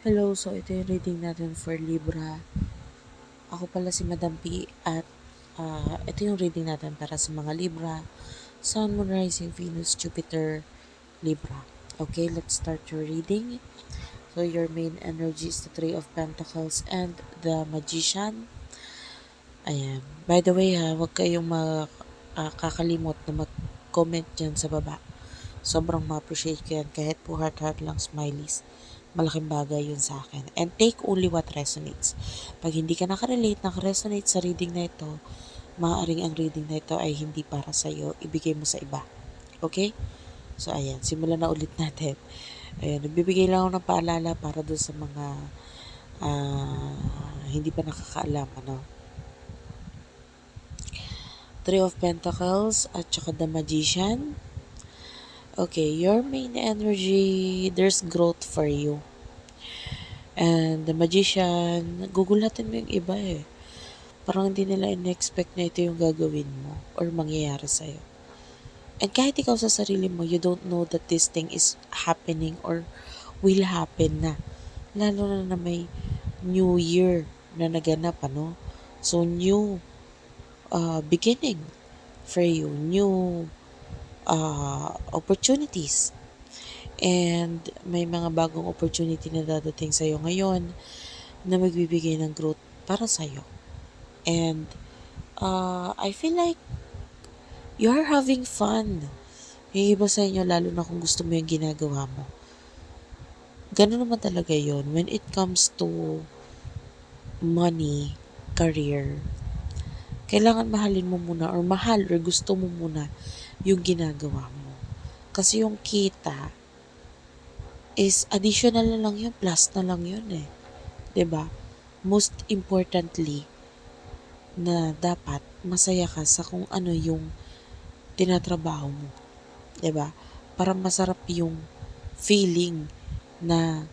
Hello, so ito yung reading natin for Libra. Ako pala si Madam P at ito yung reading natin para sa mga Libra, Sun, Moon, Rising, Venus, Jupiter, Libra. Okay, let's start your reading. So your main energy is the Three of Pentacles and the Magician. Ayan. By the way ha, huwag kayong kakalimot na mag-comment dyan sa baba. Sobrang ma-appreciate ko yan kahit po heart-heart lang smileys. Malaking bagay yun sa akin. And take only what resonates. Pag hindi ka nakaresonate sa reading na ito, maaaring ang reading na ito ay hindi para sa iyo, ibigay mo sa iba. Okay? So ayan, simulan na ulit natin. Ayan, nagbibigay lang ako ng paalala para doon sa mga hindi pa nakakaalam, ano. Three of Pentacles at saka the Magician. Okay, your main energy, there's growth for you. And the Magician, gugulatin mo yung iba eh. Parang hindi nila in-expect na ito yung gagawin mo or mangyayari sa'yo. And kahit ikaw sa sarili mo, you don't know that this thing is happening or will happen na. Lalo na may new year na naganap, ano? So, new beginning for you. New opportunities. And may mga bagong opportunity na dadating sa'yo ngayon na magbibigay ng growth para sa'yo. And I feel like you're having fun. Yung iba sa inyo, lalo na kung gusto mo yung ginagawa mo. Ganun naman talaga yon when it comes to money, career. Kailangan mahalin mo muna or mahal or gusto mo muna yung ginagawa mo. Kasi yung kita is additional na lang yun, plus na lang yun eh. 'Di ba? Most importantly, na dapat masaya ka sa kung ano yung tinatrabaho mo. 'Di ba? Para masarap yung feeling na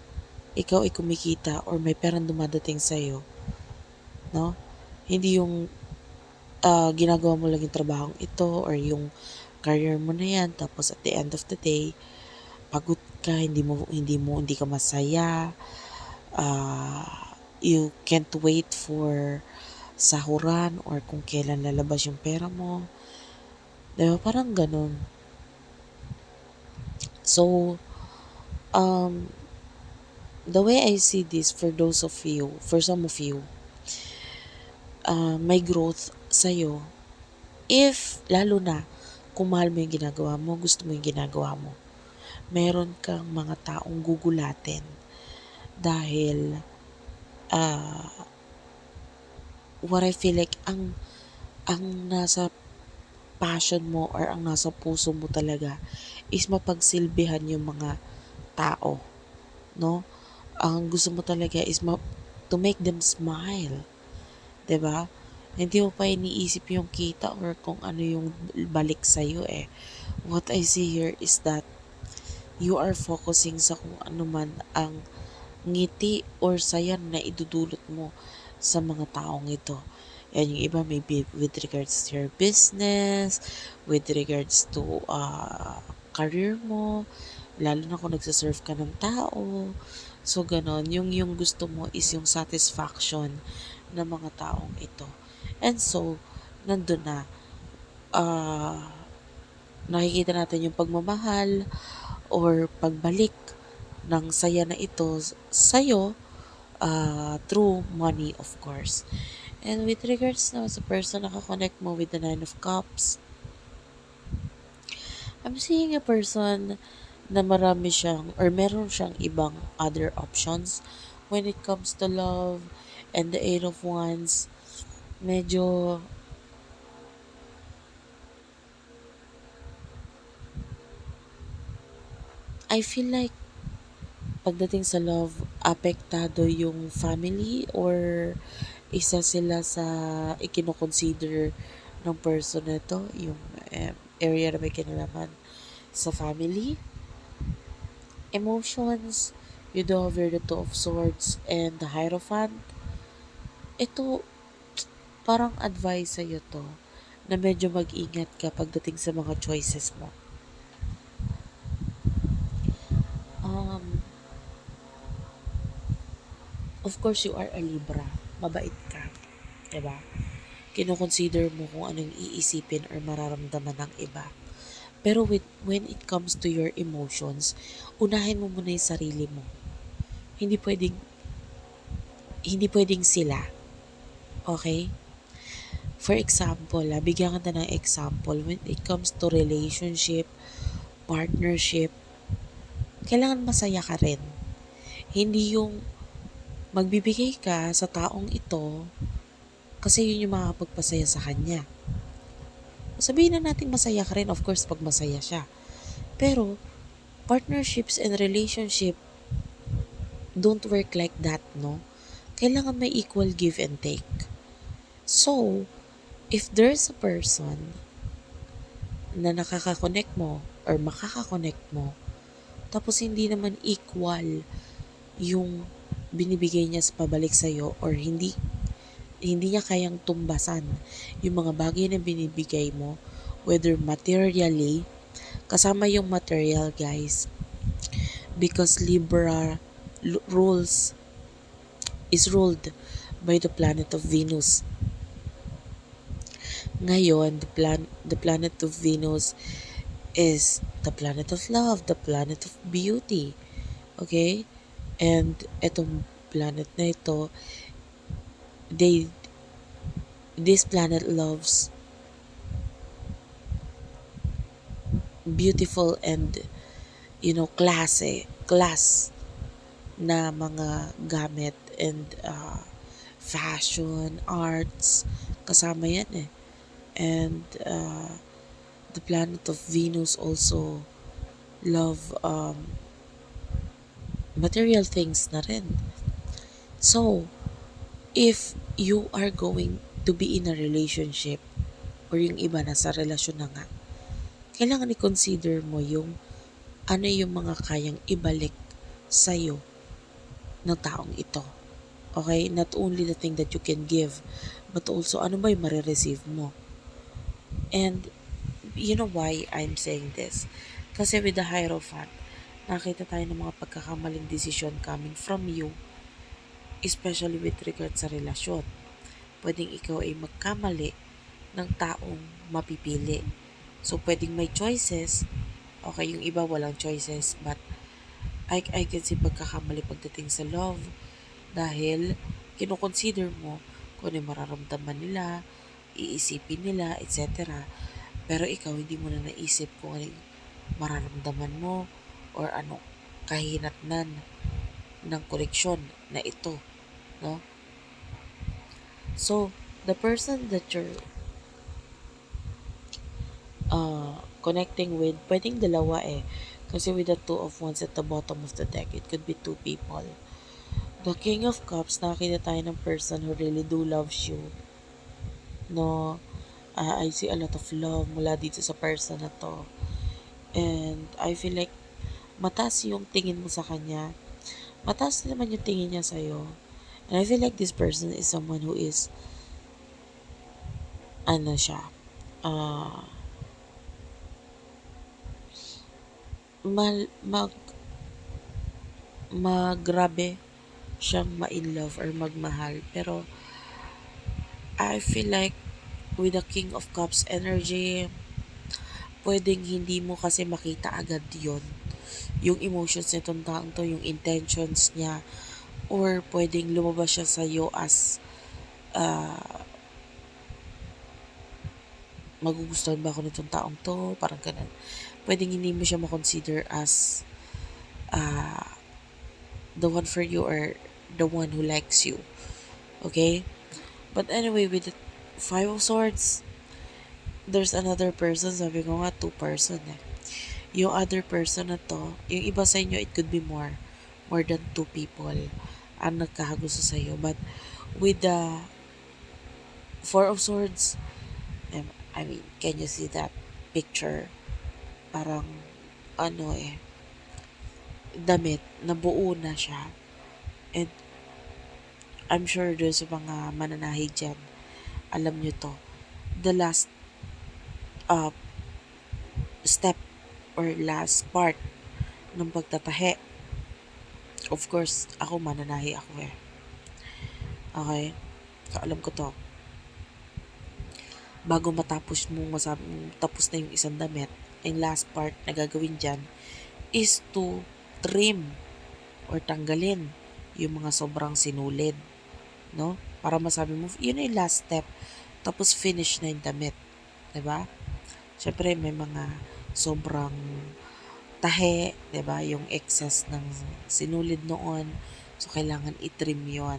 ikaw ay kumikita or may perang dumadating sa'yo. No? Hindi yung ginagawa mo lang yung trabahong ito or yung career mo na yan tapos at the end of the day pagod ka, hindi ka masaya, you can't wait for sahuran or kung kailan lalabas yung pera mo. Diba? Parang ganun. So, the way I see this for some of you, may growth sa'yo if, lalo na, kung mahal mo yung ginagawa mo, gusto mo yung ginagawa mo, meron kang mga taong gugulatin dahil what I feel like ang nasa passion mo or ang nasa puso mo talaga is mapagsilbihan yung mga tao, no? Ang gusto mo talaga is to make them smile, 'di ba? Hindi mo pa iniisip yung kita or kung ano yung balik sa iyo eh. What I see here is that you are focusing sa kung ano man ang ngiti or saya na idudulot mo sa mga taong ito. Yan yung iba maybe with regards to your business, with regards to career mo, lalo na kung nagsaserve ka ng tao. So, ganon. Yung gusto mo is yung satisfaction ng mga taong ito. And so, nandun na, nakikita natin yung pagmamahal or pagbalik ng saya na ito sa'yo through money, of course. And with regards na sa person nakakonect mo with the Nine of Cups, I'm seeing a person na marami siyang or meron siyang ibang other options when it comes to love. And the Eight of Wands, medyo I feel like pagdating sa love, apektado yung family or isa sila sa ikinoconsider ng person na to, yung area na may kinalaman sa family. Emotions, you do have the Two of Swords and the Hierophant. Ito, parang advice sa'yo to na medyo mag-ingat ka pagdating sa mga choices mo. Um, Of course, you are a Libra. Mabait ka. Diba? Kino-consider mo kung anong iisipin or mararamdaman ng iba. Pero when it comes to your emotions, unahin mo muna yung sarili mo. Hindi pwedeng, hindi pwedeng sila. Okay? For example, bigyan kita ng example. When it comes to relationship, partnership, kailangan masaya ka rin. Hindi yung magbibigay ka sa taong ito kasi yun yung makakapagpasaya sa kanya. Sabihin na natin masaya ka rin, of course, pag masaya siya. Pero, partnerships and relationship don't work like that, no? Kailangan may equal give and take. So, if there's a person na nakaka-connect mo or makaka-connect mo, tapos hindi naman equal yung binibigay niya sa pabalik sa'yo or hindi niya kayang tumbasan yung mga bagay na binibigay mo, whether materially, kasama yung material guys, because Libra rules is ruled by the planet of Venus. Ngayon, the planet of Venus is the planet of love, the planet of beauty. Okay? And etong planet na ito, they this planet loves beautiful and class na mga gamit and fashion, arts, kasama yan eh. And the planet of Venus also love material things na rin. So, if you are going to be in a relationship or yung iba na sa relasyon na nga, kailangan i-consider mo yung ano yung mga kayang ibalik sa'yo ng taong ito. Okay? Not only the thing that you can give, but also ano ba yung marireceive mo. And you know why I'm saying this? Kasi with the Hierophant, nakita tayo ng mga pagkakamaling desisyon coming from you, especially with regard sa relasyon. Pwedeng ikaw ay magkamali ng taong mapipili. So, pwedeng may choices. Okay, yung iba walang choices. But, I can see pagkakamali pagdating sa love. Dahil, kinoconsider mo kung ano yung mararamdaman nila, iisipin nila, etc. Pero ikaw, hindi mo na naisip kung ano yung mararamdaman mo or ano kahinatnan ng koneksyon na ito. No? So, the person that you're connecting with, pwedeng dalawa eh. Kasi with the two of wands at the bottom of the deck, it could be two people. The King of Cups, nakita tayo ng person who really do loves you. No, I see a lot of love mula dito sa person na to. And I feel like mataas yung tingin mo sa kanya. Mataas naman yung tingin niya sa'yo. And I feel like this person is someone who is, ano siya, mal, mag, magrabe siyang ma-in-love or magmahal. Pero, I feel like with the King of Cups energy, pwedeng hindi mo kasi makita agad yon yung emotions nitong taong to, yung intentions niya, or pwedeng lumabas siya sa'yo as magugustuhan ba ako nitong taong to, parang ganun. Pwedeng hindi mo siya makonsider as the one for you or the one who likes you. Okay? But anyway, with the Five of Swords, there's another person. Sabi ko nga, two-person eh. Yung other person na to, yung iba sa inyo, it could be more than two people ang nagkakagusto sa'yo. But with the Four of Swords, I mean, can you see that picture? Parang, ano eh, damit, nabuo na siya. And I'm sure there's mga mananahi dyan. Alam nyo to. The last step or last part ng pagtatahe. Of course, ako mananahi ako eh. Okay? So, alam ko to. Bago matapos mong masabi tapos na yung isang damit, ang last part na gagawin dyan is to trim or tanggalin yung mga sobrang sinulid, no? Para masabi mo, yun yung last step. Tapos finish na yung damit. 'Di ba? Siyempre may mga sobrang tahe, 'di ba? Yung excess ng sinulid noon. So, kailangan i-trim yon.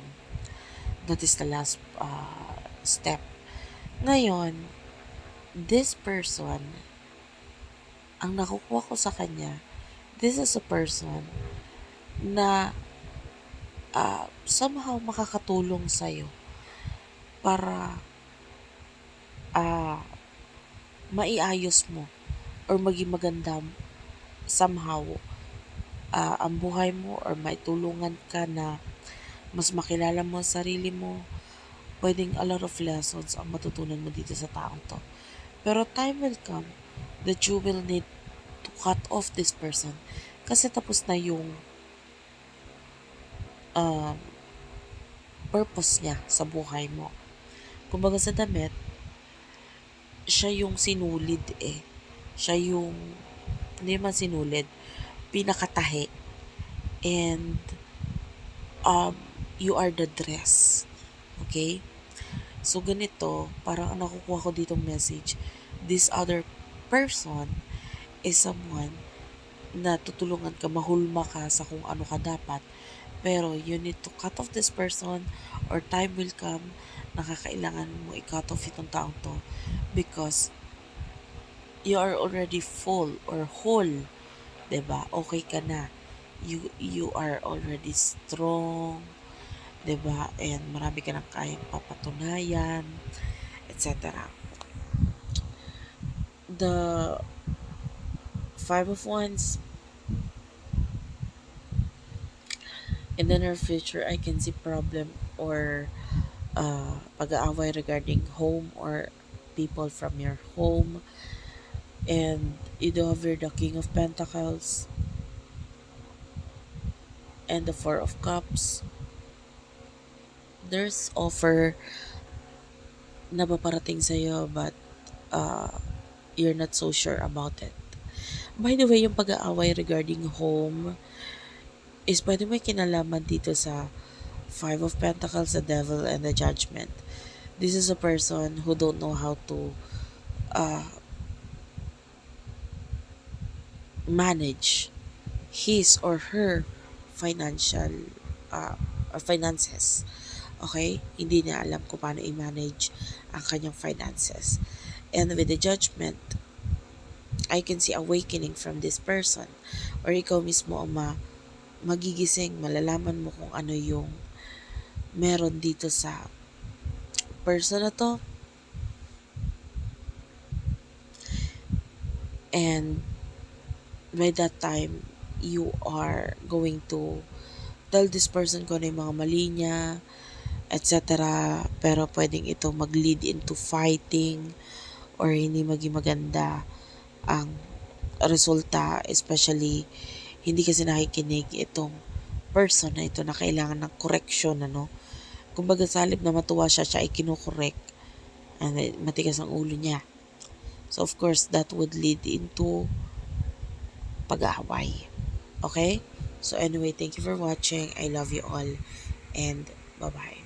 That is the last step. Ngayon, this person, ang nakukuha ko sa kanya, this is a person na somehow makakatulong sa'yo para ah, maiayos mo or maging maganda somehow ang buhay mo or maitulungan ka na mas makilala mo ang sarili mo. Pwedeng a lot of lessons ang matutunan mo dito sa taong to. Pero time will come that you will need to cut off this person kasi tapos na yung um, purpose niya sa buhay mo. Kumbaga sa damit, siya yung sinulid eh. Siya yung, hindi man sinulid, pinakatahi. And you are the dress. Okay? So, ganito, parang ang nakukuha ko ditong message, this other person is someone na tutulungan ka, mahulma ka sa kung ano ka dapat. Pero, you need to cut off this person or time will come na kakailangan mo i-cut off itong taong to because you are already full or whole. 'Di ba? Okay ka na. You are already strong, 'di ba? And marami ka nang kayang papatunayan, etc. The Five of Wands, in the near future, I can see problem or pag-aaway regarding home or people from your home. And you do have your the King of Pentacles and the Four of Cups. There's offer na paparating sa'yo but you're not so sure about it. By the way, yung pag-aaway regarding home is pwede may kinalaman dito sa Five of Pentacles, the Devil, and the Judgment. This is a person who don't know how to manage his or her financial finances. Okay? Hindi niya alam kung paano i-manage ang kanyang finances. And with the Judgment, I can see awakening from this person or ikaw mismo ang magigising, malalaman mo kung ano yung meron dito sa person na to. And by that time, you are going to tell this person kung ano yung mga mali niya, etc. Pero pwedeng ito mag-lead into fighting or hindi maging maganda ang resulta, especially hindi kasi nakikinig itong person na ito na kailangan ng correction, ano. Kumbaga sa halip na matuwa siya, siya ay kinukorek and matigas ang ulo niya. So of course, that would lead into pag-aaway. Okay? So anyway, thank you for watching. I love you all and bye-bye.